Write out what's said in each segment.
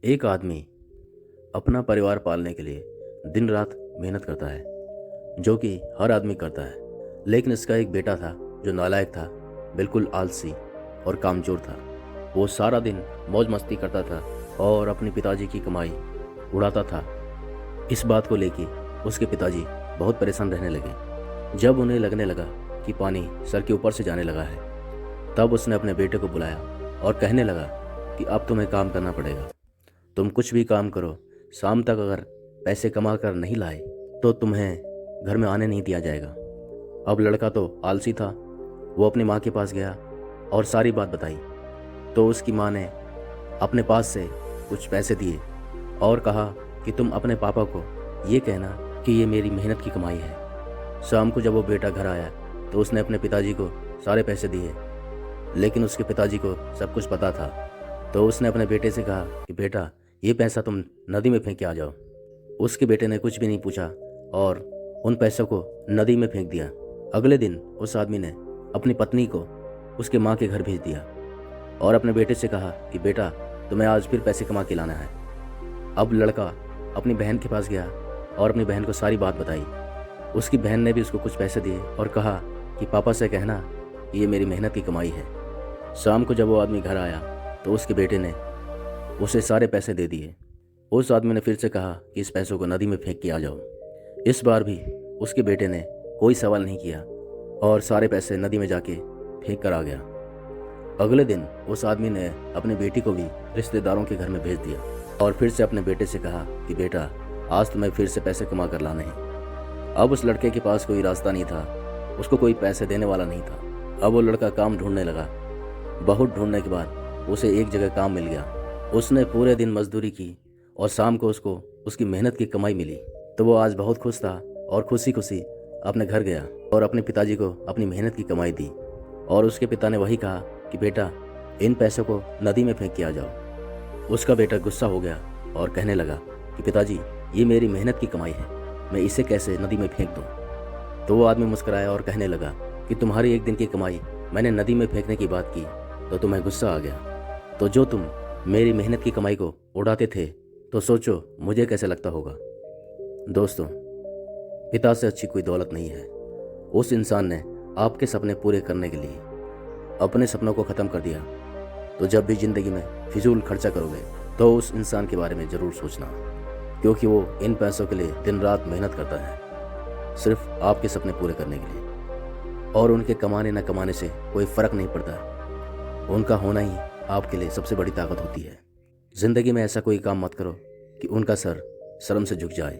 एक आदमी अपना परिवार पालने के लिए दिन रात मेहनत करता है, जो कि हर आदमी करता है। लेकिन इसका एक बेटा था जो नालायक था, बिल्कुल आलसी और कामचोर था। वो सारा दिन मौज मस्ती करता था और अपने पिताजी की कमाई उड़ाता था। इस बात को लेके उसके पिताजी बहुत परेशान रहने लगे। जब उन्हें लगने लगा कि पानी सर के ऊपर से जाने लगा है, तब उसने अपने बेटे को बुलाया और कहने लगा कि अब तुम्हें काम करना पड़ेगा। तुम कुछ भी काम करो, शाम तक अगर पैसे कमा कर नहीं लाए तो तुम्हें घर में आने नहीं दिया जाएगा। अब लड़का तो आलसी था। वो अपनी माँ के पास गया और सारी बात बताई। तो उसकी माँ ने अपने पास से कुछ पैसे दिए और कहा कि तुम अपने पापा को ये कहना कि ये मेरी मेहनत की कमाई है। शाम को जब वो बेटा घर आया तो उसने अपने पिताजी को सारे पैसे दिए, लेकिन उसके पिताजी को सब कुछ पता था। तो उसने अपने बेटे से कहा कि बेटा, ये पैसा तुम नदी में फेंक के आ जाओ। उसके बेटे ने कुछ भी नहीं पूछा और उन पैसों को नदी में फेंक दिया। अगले दिन उस आदमी ने अपनी पत्नी को उसके माँ के घर भेज दिया और अपने बेटे से कहा कि बेटा, तुम्हें आज फिर पैसे कमा के लाना है। अब लड़का अपनी बहन के पास गया और अपनी बहन को सारी बात बताई। उसकी बहन ने भी उसको कुछ पैसे दिए और कहा कि पापा से कहना कि ये मेरी मेहनत की कमाई है। शाम को जब वो आदमी घर आया तो उसके बेटे ने उसे सारे पैसे दे दिए। उस आदमी ने फिर से कहा कि इस पैसों को नदी में फेंक के आ जाओ। इस बार भी उसके बेटे ने कोई सवाल नहीं किया और सारे पैसे नदी में जाके फेंक कर आ गया। अगले दिन उस आदमी ने अपनी बेटी को भी रिश्तेदारों के घर में भेज दिया और फिर से अपने बेटे से कहा कि बेटा, आज तुम्हें फिर से पैसे कमा कर लाने हैं। अब उस लड़के के पास कोई रास्ता नहीं था, उसको कोई पैसे देने वाला नहीं था। अब वो लड़का काम ढूंढने लगा। बहुत ढूंढने के बाद उसे एक जगह काम मिल गया। उसने पूरे दिन मजदूरी की और शाम को उसको उसकी मेहनत की कमाई मिली। तो वो आज बहुत खुश था और खुशी खुशी अपने घर गया और अपने पिताजी को अपनी मेहनत की कमाई दी। और उसके पिता ने वही कहा कि बेटा, इन पैसों को नदी में फेंक के आ जाओ। उसका बेटा गुस्सा हो गया और कहने लगा कि पिताजी, ये मेरी मेहनत की कमाई है, मैं इसे कैसे नदी में फेंक दूँ। तो वो आदमी मुस्कुराया और कहने लगा कि तुम्हारी एक दिन की कमाई मैंने नदी में फेंकने की बात की तो तुम्हें गुस्सा आ गया। तो जो तुम मेरी मेहनत की कमाई को उड़ाते थे, तो सोचो मुझे कैसे लगता होगा। दोस्तों, पिता से अच्छी कोई दौलत नहीं है। उस इंसान ने आपके सपने पूरे करने के लिए अपने सपनों को ख़त्म कर दिया। तो जब भी ज़िंदगी में फिजूल खर्चा करोगे तो उस इंसान के बारे में ज़रूर सोचना, क्योंकि वो इन पैसों के लिए दिन रात मेहनत करता है, सिर्फ आपके सपने पूरे करने के लिए। और उनके कमाने न कमाने से कोई फ़र्क नहीं पड़ता। उनका होना ही आपके लिए सबसे बड़ी ताकत होती है। ज़िंदगी में ऐसा कोई काम मत करो कि उनका सर शर्म से झुक जाए।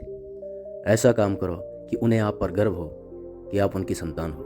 ऐसा काम करो कि उन्हें आप पर गर्व हो कि आप उनकी संतान हो।